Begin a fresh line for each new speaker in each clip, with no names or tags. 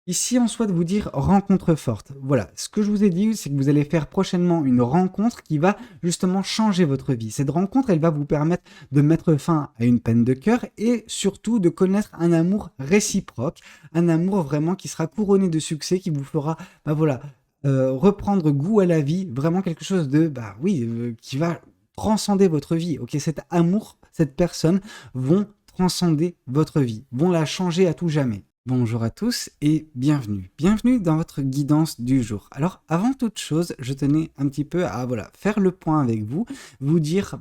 Ici, on souhaite vous dire rencontre forte. Voilà, ce que je vous ai dit, c'est que vous allez faire prochainement une rencontre qui va justement changer votre vie. Cette rencontre, elle va vous permettre de mettre fin à une peine de cœur et surtout de connaître un amour réciproque, un amour vraiment qui sera couronné de succès, qui vous fera, voilà, reprendre goût à la vie, vraiment quelque chose de, oui, qui va transcender votre vie. Ok, cet amour, cette personne vont transcender votre vie, vont la changer à tout jamais. Bonjour à tous et bienvenue. Bienvenue dans votre guidance du jour. Alors, avant toute chose, je tenais un petit peu à faire le point avec vous, vous dire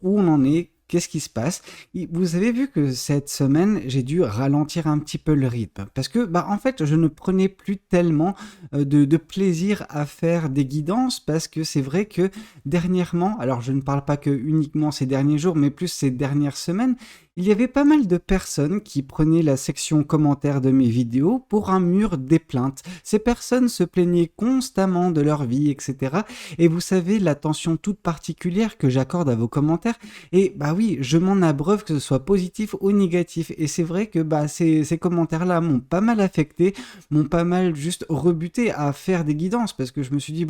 où on en est, qu'est-ce qui se passe. Et vous avez vu que cette semaine, j'ai dû ralentir un petit peu le rythme parce que en fait, je ne prenais plus tellement de plaisir à faire des guidances parce que c'est vrai que dernièrement, alors je ne parle pas que uniquement ces derniers jours, mais plus ces dernières semaines, il y avait pas mal de personnes qui prenaient la section commentaires de mes vidéos pour un mur des plaintes. Ces personnes se plaignaient constamment de leur vie, etc. Et vous savez, l'attention toute particulière que j'accorde à vos commentaires, et oui, je m'en abreuve que ce soit positif ou négatif. Et c'est vrai que ces commentaires-là m'ont pas mal affecté, m'ont pas mal juste rebuté à faire des guidances, parce que je me suis dit,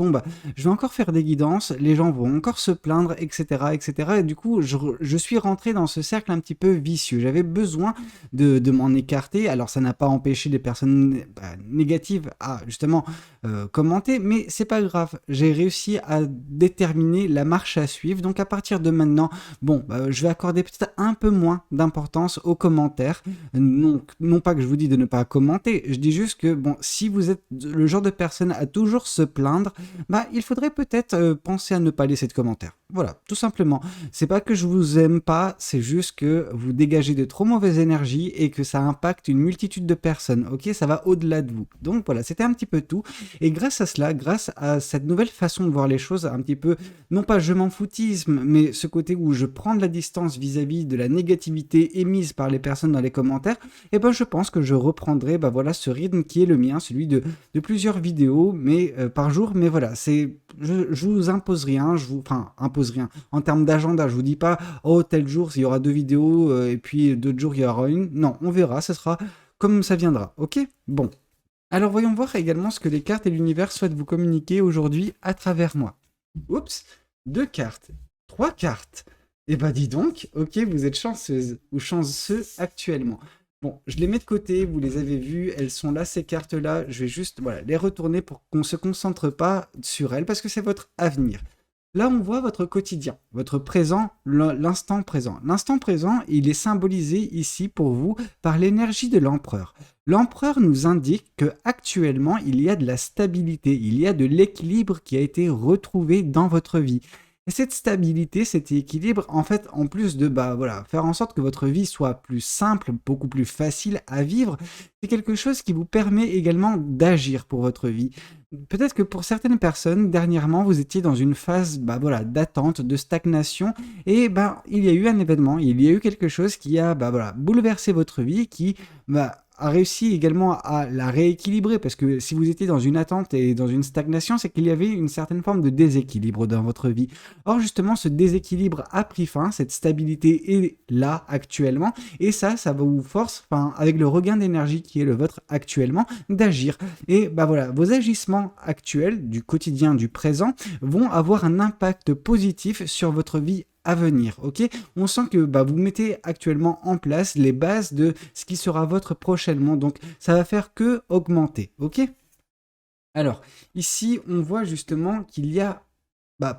je vais encore faire des guidances, les gens vont encore se plaindre, etc. etc. Et du coup, je suis rentré dans ce cercle un petit peu vicieux. J'avais besoin de m'en écarter. Alors, ça n'a pas empêché les personnes négatives à justement commenter, mais c'est pas grave. J'ai réussi à déterminer la marche à suivre. Donc, à partir de maintenant, je vais accorder peut-être un peu moins d'importance aux commentaires. Non pas que je vous dis de ne pas commenter, je dis juste que si vous êtes le genre de personne à toujours se plaindre, il faudrait peut-être penser à ne pas laisser de commentaires. Voilà, tout simplement. C'est pas que je vous aime pas, c'est juste que vous dégagez de trop mauvaises énergies et que ça impacte une multitude de personnes, ok? Ça va au-delà de vous. Donc voilà, c'était un petit peu tout. Et grâce à cela, grâce à cette nouvelle façon de voir les choses, un petit peu, non pas je m'en foutisme, mais ce côté où je prends de la distance vis-à-vis de la négativité émise par les personnes dans les commentaires, je pense que je reprendrai ce rythme qui est le mien, celui de plusieurs vidéos mais par jour. Mais voilà, je vous impose rien, impose rien. En termes d'agenda, je vous dis pas, oh, tel jour, il y aura 2 vidéos, et puis d'autres jours, il y aura une. Non, on verra, ce sera comme ça viendra, ok? Bon. Alors, voyons voir également ce que les cartes et l'univers souhaitent vous communiquer aujourd'hui à travers moi. Oups, 2 cartes, 3 cartes. Eh dis donc, ok, vous êtes chanceuse ou chanceux actuellement. Bon, je les mets de côté, vous les avez vues, elles sont là, ces cartes-là. Je vais juste les retourner pour qu'on ne se concentre pas sur elles, parce que c'est votre avenir. Là, on voit votre quotidien, votre présent, l'instant présent. L'instant présent, il est symbolisé ici pour vous par l'énergie de l'empereur. L'empereur nous indique que actuellement, il y a de la stabilité, il y a de l'équilibre qui a été retrouvé dans votre vie. Et cette stabilité, cet équilibre, en fait, en plus de faire en sorte que votre vie soit plus simple, beaucoup plus facile à vivre, c'est quelque chose qui vous permet également d'agir pour votre vie. Peut-être que pour certaines personnes, dernièrement, vous étiez dans une phase d'attente, de stagnation, et il y a eu un événement, il y a eu quelque chose qui a bouleversé votre vie, qui a réussi également à la rééquilibrer, parce que si vous étiez dans une attente et dans une stagnation, c'est qu'il y avait une certaine forme de déséquilibre dans votre vie. Or justement, ce déséquilibre a pris fin, cette stabilité est là actuellement, et ça vous force, avec le regain d'énergie qui est le vôtre actuellement, d'agir. Et vos agissements actuels, du quotidien, du présent, vont avoir un impact positif sur votre vie à venir, ok? On sent que vous mettez actuellement en place les bases de ce qui sera votre prochainement, donc ça va faire que augmenter, ok? Alors, ici, on voit justement qu'il y a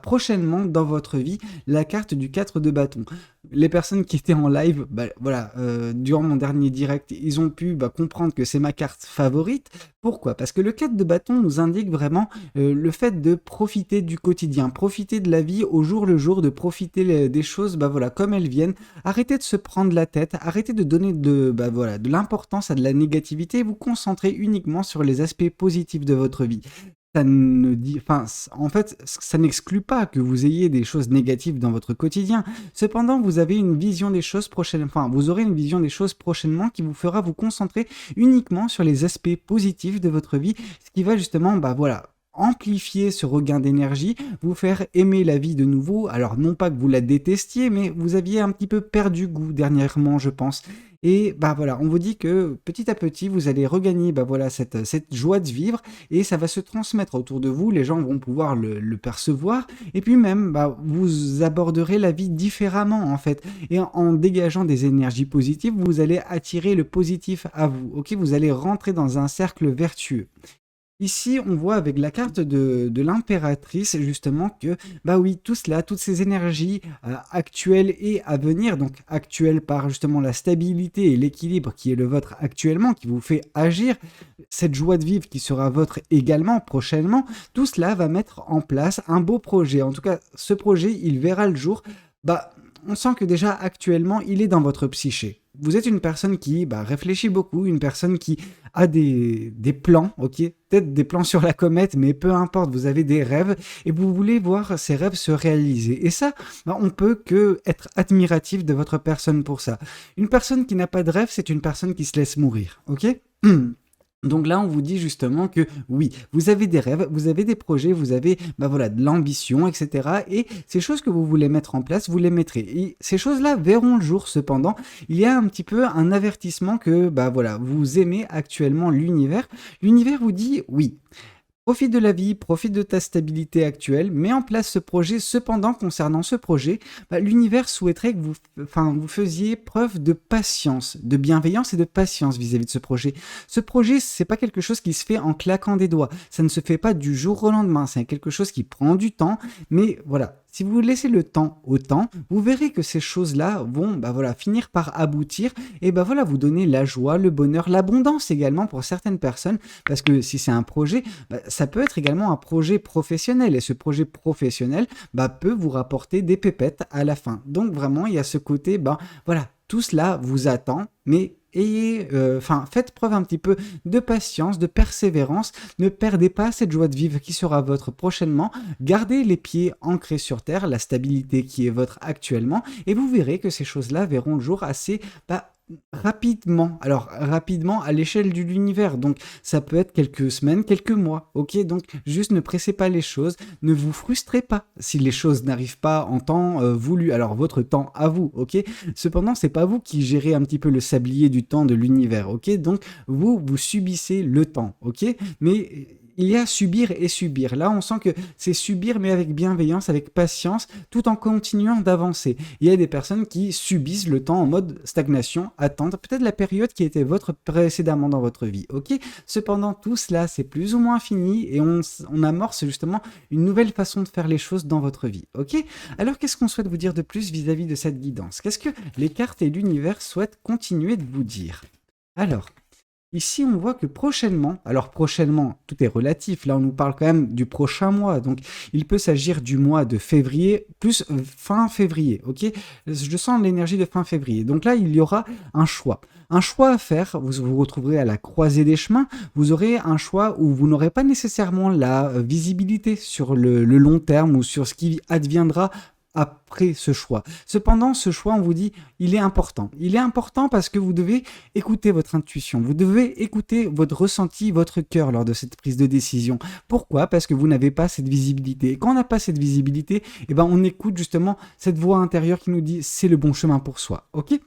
prochainement dans votre vie la carte du 4 de bâton. Les personnes qui étaient en live, durant mon dernier direct, ils ont pu comprendre que c'est ma carte favorite. Pourquoi? Parce que le 4 de bâton nous indique vraiment le fait de profiter du quotidien, profiter de la vie au jour le jour, de profiter des choses comme elles viennent. Arrêtez de se prendre la tête, arrêtez de donner de l'importance à de la négativité et vous concentrez uniquement sur les aspects positifs de votre vie. Ça ne dit, en fait, ça n'exclut pas que vous ayez des choses négatives dans votre quotidien. Cependant, vous avez une vision des choses prochainement, vous aurez une vision des choses prochainement qui vous fera vous concentrer uniquement sur les aspects positifs de votre vie, ce qui va justement, amplifier ce regain d'énergie, vous faire aimer la vie de nouveau. Alors non pas que vous la détestiez, mais vous aviez un petit peu perdu goût dernièrement, je pense. Et bah voilà, on vous dit que petit à petit, vous allez regagner bah voilà, cette joie de vivre et ça va se transmettre autour de vous. Les gens vont pouvoir le percevoir et puis même, bah, vous aborderez la vie différemment en fait. Et en dégageant des énergies positives, vous allez attirer le positif à vous. Ok, vous allez rentrer dans un cercle vertueux. Ici, on voit avec la carte de l'impératrice, justement, que, bah oui, tout cela, toutes ces énergies actuelles et à venir, donc actuelles par justement la stabilité et l'équilibre qui est le vôtre actuellement, qui vous fait agir, cette joie de vivre qui sera votre également prochainement, tout cela va mettre en place un beau projet. En tout cas, ce projet, il verra le jour. Bah, on sent que déjà actuellement, il est dans votre psyché. Vous êtes une personne qui bah, réfléchit beaucoup, une personne qui a des plans, ok? Peut-être des plans sur la comète, mais peu importe, vous avez des rêves et vous voulez voir ces rêves se réaliser. Et ça, bah, on peut que être admiratif de votre personne pour ça. Une personne qui n'a pas de rêve, c'est une personne qui se laisse mourir, ok? Donc là, on vous dit justement que oui, vous avez des rêves, vous avez des projets, vous avez bah voilà, de l'ambition, etc. Et ces choses que vous voulez mettre en place, vous les mettrez. Et ces choses-là verront le jour cependant. Il y a un petit peu un avertissement que bah voilà, vous aimez actuellement l'univers. L'univers vous dit oui. Profite de la vie, profite de ta stabilité actuelle, mets en place ce projet. Cependant, concernant ce projet, bah, l'univers souhaiterait que vous faisiez preuve de patience, de bienveillance et de patience vis-à-vis de ce projet. Ce projet, c'est pas quelque chose qui se fait en claquant des doigts. Ça ne se fait pas du jour au lendemain. C'est quelque chose qui prend du temps. Mais voilà, si vous laissez le temps au temps, vous verrez que ces choses-là vont bah voilà, finir par aboutir et bah voilà, vous donner la joie, le bonheur, l'abondance également pour certaines personnes. Parce que si c'est un projet, bah, ça peut être également un projet professionnel et ce projet professionnel bah, peut vous rapporter des pépettes à la fin. Donc vraiment, il y a ce côté, bah, voilà, tout cela vous attend, mais faites preuve un petit peu de patience, de persévérance, ne perdez pas cette joie de vivre qui sera votre prochainement, gardez les pieds ancrés sur terre, la stabilité qui est votre actuellement, et vous verrez que ces choses-là verront le jour assez rapidement. Alors rapidement à l'échelle de l'univers, donc ça peut être quelques semaines, quelques mois, ok? Donc juste ne pressez pas les choses, ne vous frustrez pas si les choses n'arrivent pas en temps voulu, alors votre temps à vous, ok? Cependant, c'est pas vous qui gérez un petit peu le sablier du temps de l'univers, ok? Donc vous subissez le temps, ok? Mais il y a subir et subir. Là, on sent que c'est subir, mais avec bienveillance, avec patience, tout en continuant d'avancer. Il y a des personnes qui subissent le temps en mode stagnation, attendre peut-être la période qui était votre précédemment dans votre vie. Ok. Cependant, tout cela, c'est plus ou moins fini et on amorce justement une nouvelle façon de faire les choses dans votre vie. Ok. Alors, qu'est-ce qu'on souhaite vous dire de plus vis-à-vis de cette guidance? Qu'est-ce que les cartes et l'univers souhaitent continuer de vous dire? Alors, ici, on voit que prochainement, alors prochainement, tout est relatif, là on nous parle quand même du prochain mois, donc il peut s'agir du mois de février plus fin février, ok? Je sens l'énergie de fin février, donc là il y aura un choix. Un choix à faire, vous vous retrouverez à la croisée des chemins, vous aurez un choix où vous n'aurez pas nécessairement la visibilité sur le long terme ou sur ce qui adviendra après ce choix. Cependant, ce choix, on vous dit, il est important. Il est important parce que vous devez écouter votre intuition, vous devez écouter votre ressenti, votre cœur lors de cette prise de décision. Pourquoi? Parce que vous n'avez pas cette visibilité. Et quand on n'a pas cette visibilité, eh ben, on écoute justement cette voix intérieure qui nous dit c'est le bon chemin pour soi. Ok?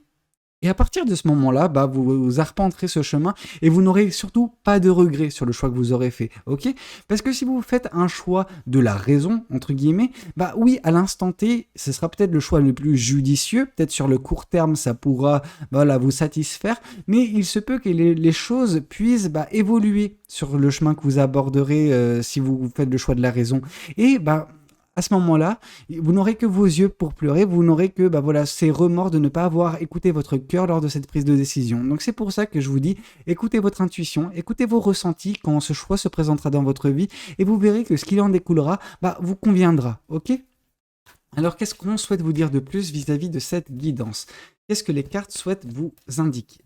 Et à partir de ce moment-là, bah, vous arpenterez ce chemin et vous n'aurez surtout pas de regrets sur le choix que vous aurez fait, ok? Parce que si vous faites un choix de la raison, entre guillemets, bah oui, à l'instant T, ce sera peut-être le choix le plus judicieux, peut-être sur le court terme, ça pourra voilà, vous satisfaire, mais il se peut que les choses puissent bah, évoluer sur le chemin que vous aborderez si vous faites le choix de la raison. Et bah à ce moment-là, vous n'aurez que vos yeux pour pleurer, vous n'aurez que bah voilà, ces remords de ne pas avoir écouté votre cœur lors de cette prise de décision. Donc c'est pour ça que je vous dis, écoutez votre intuition, écoutez vos ressentis quand ce choix se présentera dans votre vie, et vous verrez que ce qui en découlera bah, vous conviendra, ok? Alors qu'est-ce qu'on souhaite vous dire de plus vis-à-vis de cette guidance? Qu'est-ce que les cartes souhaitent vous indiquer?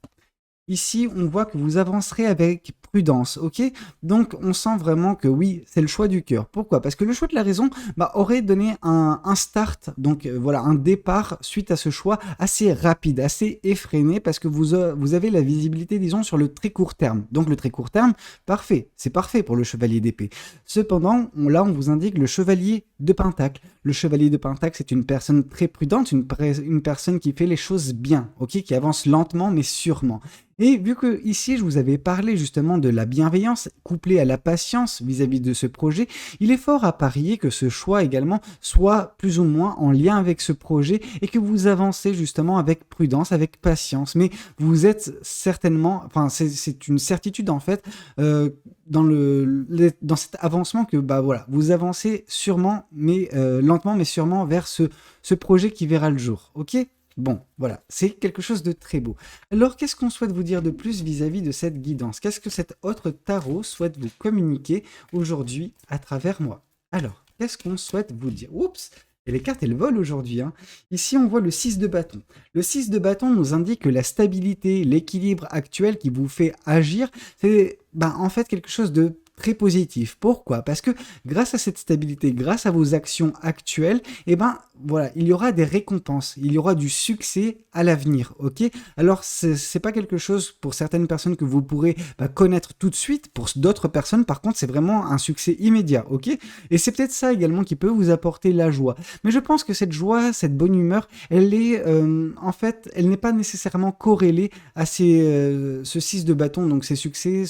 Ici, on voit que vous avancerez avec prudence, ok? Donc, on sent vraiment que oui, c'est le choix du cœur. Pourquoi? Parce que le choix de la raison aurait donné un start, donc voilà, un départ suite à ce choix assez rapide, assez effréné, parce que vous avez la visibilité, disons, sur le très court terme. Donc, le très court terme, parfait, c'est parfait pour le chevalier d'épée. Cependant, là, on vous indique le chevalier de pentacle. Le chevalier de pentacle, c'est une personne très prudente, une personne qui fait les choses bien, ok? Qui avance lentement mais sûrement. Et vu que ici je vous avais parlé justement de la bienveillance couplée à la patience vis-à-vis de ce projet, il est fort à parier que ce choix également soit plus ou moins en lien avec ce projet et que vous avancez justement avec prudence, avec patience. Mais vous êtes certainement, enfin c'est une certitude en fait dans cet avancement que voilà, vous avancez sûrement, mais lentement mais sûrement vers ce projet qui verra le jour. Ok? Bon, voilà, c'est quelque chose de très beau. Alors, qu'est-ce qu'on souhaite vous dire de plus vis-à-vis de cette guidance? Qu'est-ce que cet autre tarot souhaite vous communiquer aujourd'hui à travers moi? Alors, qu'est-ce qu'on souhaite vous dire? Oups! Et les cartes, elles volent aujourd'hui, hein. Ici, on voit le 6 de bâton. Le 6 de bâton nous indique que la stabilité, l'équilibre actuel qui vous fait agir, c'est en fait quelque chose de très positif. Pourquoi? Parce que grâce à cette stabilité, grâce à vos actions actuelles, voilà, il y aura des récompenses, il y aura du succès à l'avenir, ok? Alors, c'est pas quelque chose pour certaines personnes que vous pourrez connaître tout de suite, pour d'autres personnes, par contre, c'est vraiment un succès immédiat, ok? Et c'est peut-être ça également qui peut vous apporter la joie. Mais je pense que cette joie, cette bonne humeur, elle est, en fait, elle n'est pas nécessairement corrélée à ce 6 de bâton, donc ces succès,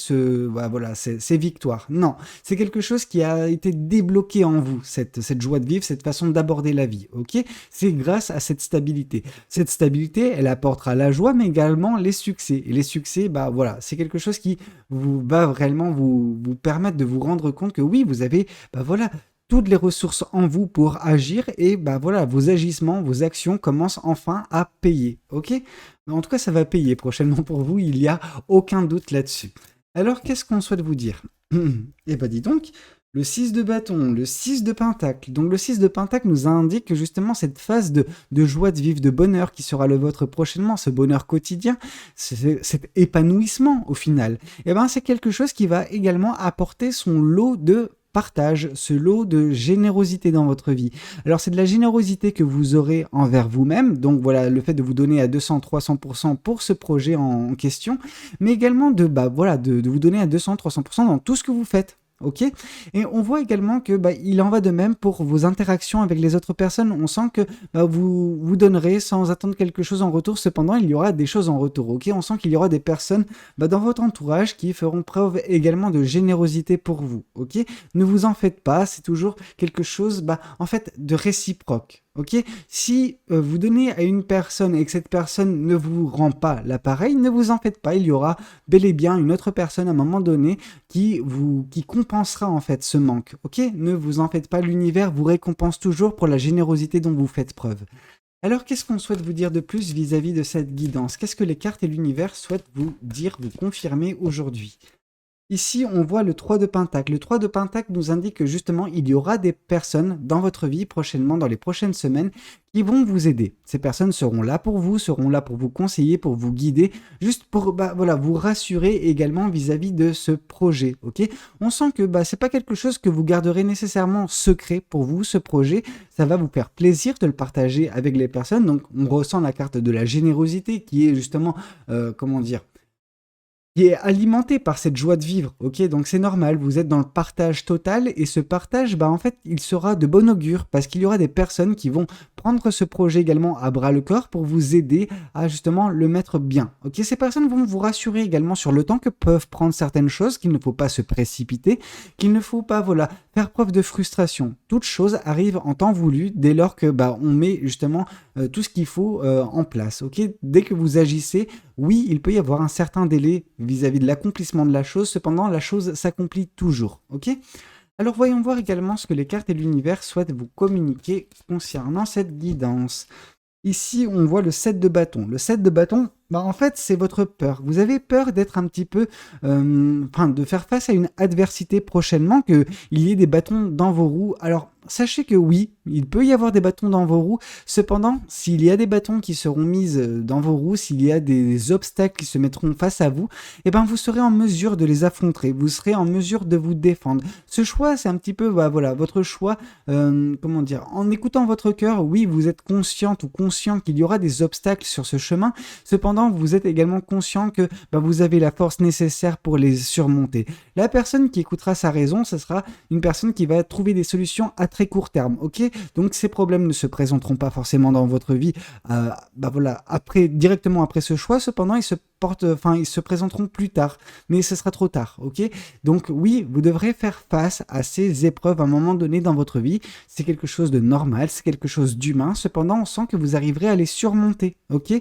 voilà, ces victoires. Non, c'est quelque chose qui a été débloqué en vous, cette joie de vivre, cette façon d'aborder la vie, ok? C'est grâce à cette stabilité. Cette stabilité, elle apportera la joie, mais également les succès. Et les succès, voilà, c'est quelque chose qui va réellement vous permettre de vous rendre compte que oui, vous avez, voilà, toutes les ressources en vous pour agir et voilà, vos agissements, vos actions commencent enfin à payer, ok? En tout cas, ça va payer prochainement pour vous, il n'y a aucun doute là-dessus. Alors, qu'est-ce qu'on souhaite vous dire? Eh dis donc, le 6 de bâton, le 6 de pentacle. Donc le 6 de pentacle nous indique que justement cette phase de joie de vivre, de bonheur qui sera le vôtre prochainement, ce bonheur quotidien, cet épanouissement au final, c'est quelque chose qui va également apporter son lot de partage, ce lot de générosité dans votre vie. Alors c'est de la générosité que vous aurez envers vous-même, donc voilà, le fait de vous donner à 200-300% pour ce projet en question, mais également de vous donner à 200-300% dans tout ce que vous faites. Ok? Et on voit également que il en va de même pour vos interactions avec les autres personnes. On sent que vous donnerez sans attendre quelque chose en retour. Cependant, il y aura des choses en retour. Ok? On sent qu'il y aura des personnes dans votre entourage qui feront preuve également de générosité pour vous. Ok? Ne vous en faites pas. C'est toujours quelque chose, en fait, de réciproque. Ok? Si vous donnez à une personne et que cette personne ne vous rend pas l'appareil, ne vous en faites pas. Il y aura bel et bien une autre personne à un moment donné qui compensera en fait ce manque. Ok? Ne vous en faites pas. L'univers vous récompense toujours pour la générosité dont vous faites preuve. Alors, qu'est-ce qu'on souhaite vous dire de plus vis-à-vis de cette guidance? Qu'est-ce que les cartes et l'univers souhaitent vous dire, vous confirmer aujourd'hui? Ici, on voit le 3 de Pentacle. Le 3 de Pentacle nous indique que justement, il y aura des personnes dans votre vie prochainement, dans les prochaines semaines, qui vont vous aider. Ces personnes seront là pour vous conseiller, pour vous guider, juste pour voilà, vous rassurer également vis-à-vis de ce projet. Ok? On sent que c'est pas quelque chose que vous garderez nécessairement secret pour vous, ce projet. Ça va vous faire plaisir de le partager avec les personnes. Donc, on ressent la carte de la générosité qui est justement, comment dire, qui est alimenté par cette joie de vivre, ok? Donc c'est normal, vous êtes dans le partage total et ce partage, en fait, il sera de bon augure parce qu'il y aura des personnes qui vont prendre ce projet également à bras le corps pour vous aider à justement le mettre bien, ok? Ces personnes vont vous rassurer également sur le temps que peuvent prendre certaines choses, qu'il ne faut pas se précipiter, qu'il ne faut pas, voilà, faire preuve de frustration. Toute chose arrive en temps voulu dès lors que, on met justement tout ce qu'il faut en place, ok? Dès que vous agissez, oui, il peut y avoir un certain délai vis-à-vis de l'accomplissement de la chose, cependant, la chose s'accomplit toujours, ok? Alors, voyons voir également ce que les cartes et l'univers souhaitent vous communiquer concernant cette guidance. Ici, on voit le 7 de bâton. Le 7 de bâton, en fait, c'est votre peur. Vous avez peur d'être un petit peu... de faire face à une adversité prochainement, qu'il y ait des bâtons dans vos roues. Alors, sachez que oui, il peut y avoir des bâtons dans vos roues. Cependant, s'il y a des bâtons qui seront mis dans vos roues, s'il y a des obstacles qui se mettront face à vous, eh ben vous serez en mesure de les affronter, vous serez en mesure de vous défendre. Ce choix, c'est un petit peu, bah, voilà, votre choix, comment dire, en écoutant votre cœur, oui, vous êtes consciente ou conscient qu'il y aura des obstacles sur ce chemin, cependant, vous êtes également conscient que bah, vous avez la force nécessaire pour les surmonter. La personne qui écoutera sa raison, ce sera une personne qui va trouver des solutions à très court terme, ok? Donc ces problèmes ne se présenteront pas forcément dans votre vie, bah voilà, directement après ce choix. Cependant, ils se présenteront plus tard, mais ce sera trop tard, ok? Donc oui, vous devrez faire face à ces épreuves à un moment donné dans votre vie. C'est quelque chose de normal, c'est quelque chose d'humain. Cependant, on sent que vous arriverez à les surmonter, ok?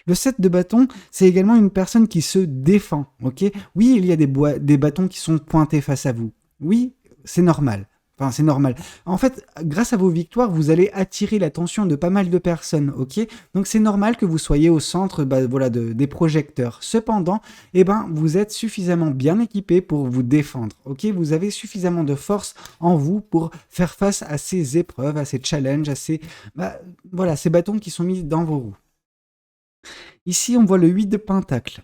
Le 7 de bâton, c'est également une personne qui se défend, ok? Oui, il y a des bâtons qui sont pointés face à vous. Oui, c'est normal. Enfin, c'est normal. En fait, grâce à vos victoires, vous allez attirer l'attention de pas mal de personnes, ok? Donc c'est normal que vous soyez au centre, bah, voilà, des projecteurs. Cependant, eh ben, vous êtes suffisamment bien équipé pour vous défendre, ok? Vous avez suffisamment de force en vous pour faire face à ces épreuves, à ces challenges, bah, voilà, ces bâtons qui sont mis dans vos roues. Ici, on voit le 8 de Pentacle.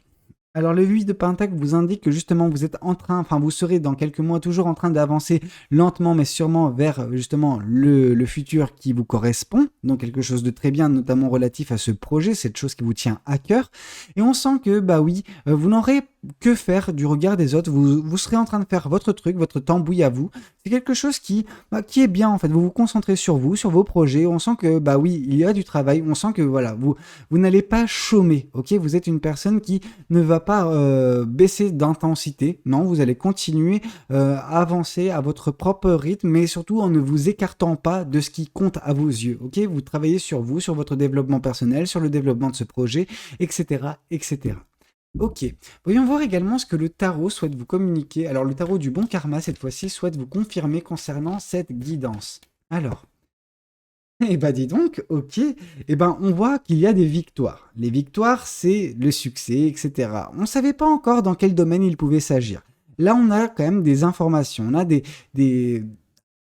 Alors le 8 de Pentacle vous indique que justement vous êtes en train, enfin vous serez dans quelques mois toujours en train d'avancer lentement mais sûrement vers justement le futur qui vous correspond, donc quelque chose de très bien, notamment relatif à ce projet, cette chose qui vous tient à cœur. Et on sent que bah oui, vous n'aurez que faire du regard des autres, vous serez en train de faire votre truc, votre tambouille à vous. C'est quelque chose qui est bien en fait, vous vous concentrez sur vous, sur vos projets, on sent que bah oui, il y a du travail, on sent que voilà, vous n'allez pas chômer, ok? Vous êtes une personne qui ne va pas baisser d'intensité. Non, vous allez continuer à avancer à votre propre rythme, mais surtout en ne vous écartant pas de ce qui compte à vos yeux. Ok, vous travaillez sur vous, sur votre développement personnel, sur le développement de ce projet, etc., etc. Ok, voyons voir également ce que le tarot souhaite vous communiquer. Alors le tarot du bon karma, cette fois-ci, souhaite vous confirmer concernant cette guidance. Alors, eh ben dis donc, ok. Eh ben on voit qu'il y a des victoires. Les victoires, c'est le succès, etc. On ne savait pas encore dans quel domaine il pouvait s'agir. Là, on a quand même des informations. On a des,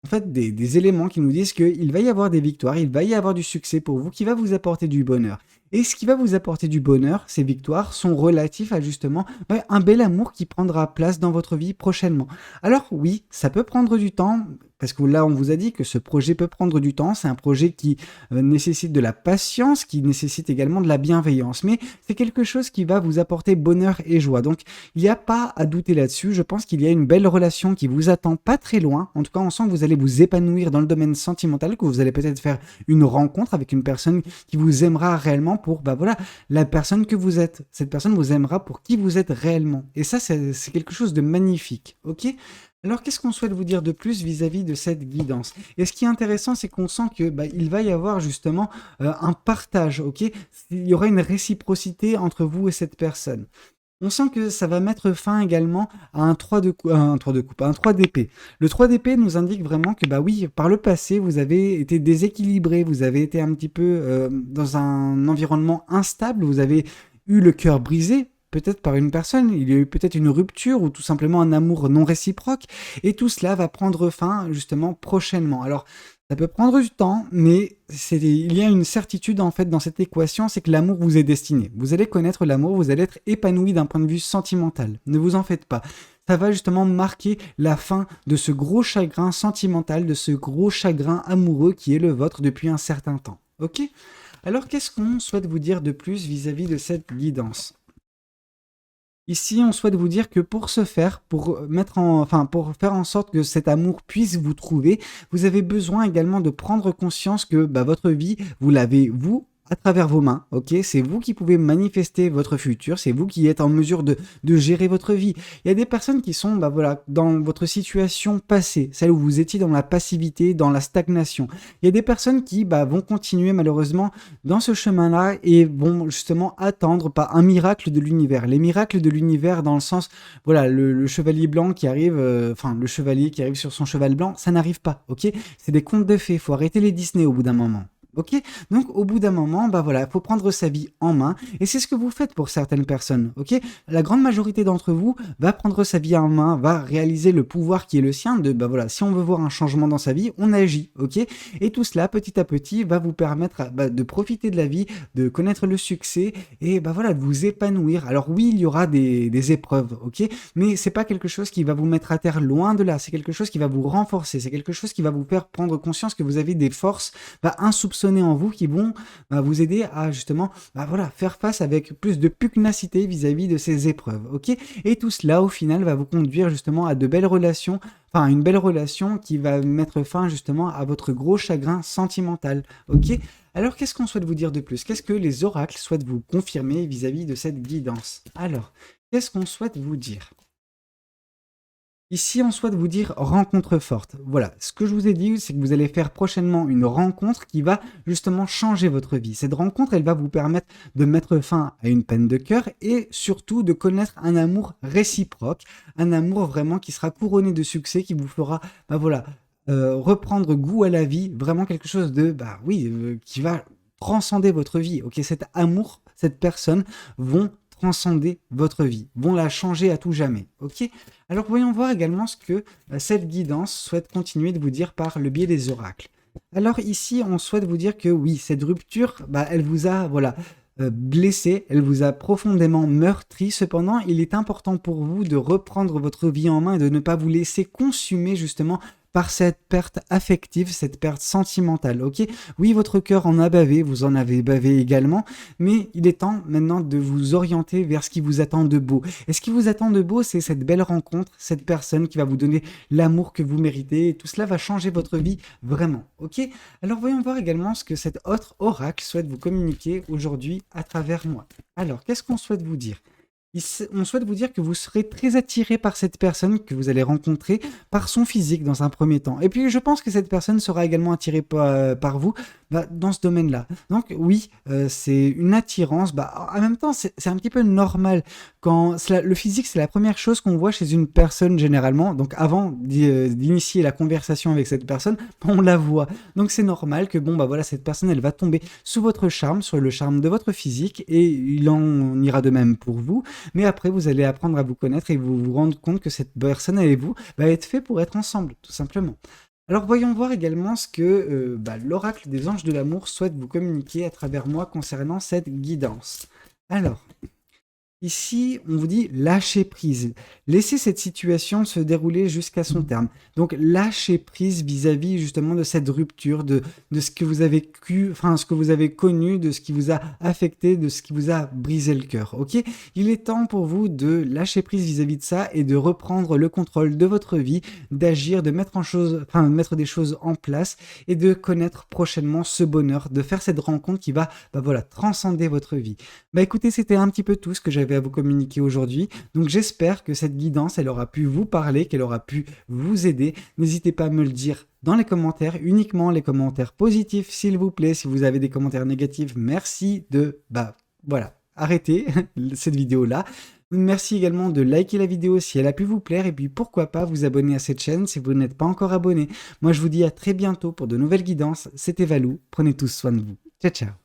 en fait, des éléments qui nous disent qu'il va y avoir des victoires, il va y avoir du succès pour vous, qui va vous apporter du bonheur. Et ce qui va vous apporter du bonheur, ces victoires, sont relatifs à justement un bel amour qui prendra place dans votre vie prochainement. Alors oui, ça peut prendre du temps, parce que là, on vous a dit que ce projet peut prendre du temps. C'est un projet qui nécessite de la patience, qui nécessite également de la bienveillance. Mais c'est quelque chose qui va vous apporter bonheur et joie. Donc, il n'y a pas à douter là-dessus. Je pense qu'il y a une belle relation qui vous attend pas très loin. En tout cas, on sent que vous allez vous épanouir dans le domaine sentimental, que vous allez peut-être faire une rencontre avec une personne qui vous aimera réellement pour, bah voilà, la personne que vous êtes. Cette personne vous aimera pour qui vous êtes réellement. Et ça, c'est quelque chose de magnifique. Ok ? Alors, qu'est-ce qu'on souhaite vous dire de plus vis-à-vis de cette guidance? Et ce qui est intéressant, c'est qu'on sent que il va y avoir justement un partage, ok? Il y aura une réciprocité entre vous et cette personne. On sent que ça va mettre fin également à un 3 de un 3 de coupe, à un 3 d'épée. Le 3 d'épée nous indique vraiment que bah oui, par le passé, vous avez été déséquilibré, vous avez été un petit peu dans un environnement instable, vous avez eu le cœur brisé, peut-être par une personne, il y a eu peut-être une rupture ou tout simplement un amour non réciproque, et tout cela va prendre fin justement prochainement. Alors, ça peut prendre du temps, mais il y a une certitude en fait dans cette équation, c'est que l'amour vous est destiné. Vous allez connaître l'amour, vous allez être épanoui d'un point de vue sentimental. Ne vous en faites pas. Ça va justement marquer la fin de ce gros chagrin sentimental, de ce gros chagrin amoureux qui est le vôtre depuis un certain temps. Ok ? Alors, qu'est-ce qu'on souhaite vous dire de plus vis-à-vis de cette guidance ? Ici, on souhaite vous dire que pour ce faire, pour faire en sorte que cet amour puisse vous trouver, vous avez besoin également de prendre conscience que votre vie, vous l'avez, vous, à travers vos mains, ok? C'est vous qui pouvez manifester votre futur, c'est vous qui êtes en mesure de gérer votre vie. Il y a des personnes qui sont dans votre situation passée, celle où vous étiez dans la passivité, dans la stagnation. Il y a des personnes qui vont continuer malheureusement dans ce chemin-là et vont justement attendre pas un miracle de l'univers. Les miracles de l'univers dans le sens, voilà, le chevalier blanc qui arrive, le chevalier qui arrive sur son cheval blanc, ça n'arrive pas, ok? C'est des contes de fées, faut arrêter les Disney au bout d'un moment. Ok? Donc au bout d'un moment, bah voilà, il faut prendre sa vie en main et c'est ce que vous faites pour certaines personnes. Ok? La grande majorité d'entre vous va prendre sa vie en main, va réaliser le pouvoir qui est le sien de bah voilà, si on veut voir un changement dans sa vie, on agit. Ok? Et tout cela petit à petit va vous permettre bah, de profiter de la vie, de connaître le succès et bah voilà, de vous épanouir. Alors oui, il y aura des épreuves, ok? Mais c'est pas quelque chose qui va vous mettre à terre, loin de là. C'est quelque chose qui va vous renforcer. C'est quelque chose qui va vous faire prendre conscience que vous avez des forces insoupçonnés en vous qui vont vous aider à justement voilà, faire face avec plus de pugnacité vis-à-vis de ces épreuves. Ok? Et tout cela au final va vous conduire justement à de belles relations, enfin une belle relation qui va mettre fin justement à votre gros chagrin sentimental. Ok? Alors qu'est-ce qu'on souhaite vous dire de plus? Qu'est-ce que les oracles souhaitent vous confirmer vis-à-vis de cette guidance? Alors, qu'est-ce qu'on souhaite vous dire? Ici, on souhaite vous dire rencontre forte. Voilà, ce que je vous ai dit, c'est que vous allez faire prochainement une rencontre qui va justement changer votre vie. Cette rencontre, elle va vous permettre de mettre fin à une peine de cœur et surtout de connaître un amour réciproque, un amour vraiment qui sera couronné de succès, qui vous fera, voilà, reprendre goût à la vie, vraiment quelque chose de, oui, qui va transcender votre vie. Ok, cet amour, cette personne vont transcender votre vie, vont la changer à tout jamais. Ok? Alors voyons voir également ce que cette guidance souhaite continuer de vous dire par le biais des oracles. Alors ici, on souhaite vous dire que oui, cette rupture, elle vous a voilà, blessé, elle vous a profondément meurtri. Cependant, il est important pour vous de reprendre votre vie en main et de ne pas vous laisser consumer justement par cette perte affective, cette perte sentimentale, ok? Oui, votre cœur en a bavé, vous en avez bavé également, mais il est temps maintenant de vous orienter vers ce qui vous attend de beau. Et ce qui vous attend de beau, c'est cette belle rencontre, cette personne qui va vous donner l'amour que vous méritez, et tout cela va changer votre vie vraiment, ok? Alors voyons voir également ce que cet autre oracle souhaite vous communiquer aujourd'hui à travers moi. Alors, qu'est-ce qu'on souhaite vous dire? On souhaite vous dire que vous serez très attiré par cette personne que vous allez rencontrer, par son physique dans un premier temps. Et puis je pense que cette personne sera également attirée par vous dans ce domaine-là. Donc oui, c'est une attirance. En même temps, c'est un petit peu normal. Le physique, c'est la première chose qu'on voit chez une personne généralement. Donc avant d'initier la conversation avec cette personne, on la voit. Donc c'est normal que voilà, cette personne, elle va tomber sous votre charme, sur le charme de votre physique, et il en ira de même pour vous. Mais après, vous allez apprendre à vous connaître et vous vous rendre compte que cette personne et vous va être fait pour être ensemble, tout simplement. Alors voyons voir également ce que l'oracle des anges de l'amour souhaite vous communiquer à travers moi concernant cette guidance. Alors, ici, on vous dit lâcher prise. Laissez cette situation se dérouler jusqu'à son terme. Donc, lâcher prise vis-à-vis justement de cette rupture, de ce que vous avez ce que vous avez connu, de ce qui vous a affecté, de ce qui vous a brisé le cœur. Ok? Il est temps pour vous de lâcher prise vis-à-vis de ça et de reprendre le contrôle de votre vie, d'agir, de mettre des choses en place et de connaître prochainement ce bonheur, de faire cette rencontre qui va, transcender votre vie. Écoutez, c'était un petit peu tout ce que j'avais à vous communiquer aujourd'hui. Donc j'espère que cette guidance, elle aura pu vous parler, qu'elle aura pu vous aider. N'hésitez pas à me le dire dans les commentaires, uniquement les commentaires positifs, s'il vous plaît. Si vous avez des commentaires négatifs, merci de, arrêter cette vidéo-là. Merci également de liker la vidéo si elle a pu vous plaire et puis pourquoi pas vous abonner à cette chaîne si vous n'êtes pas encore abonné. Moi je vous dis à très bientôt pour de nouvelles guidances. C'était Valou, prenez tous soin de vous. Ciao ciao.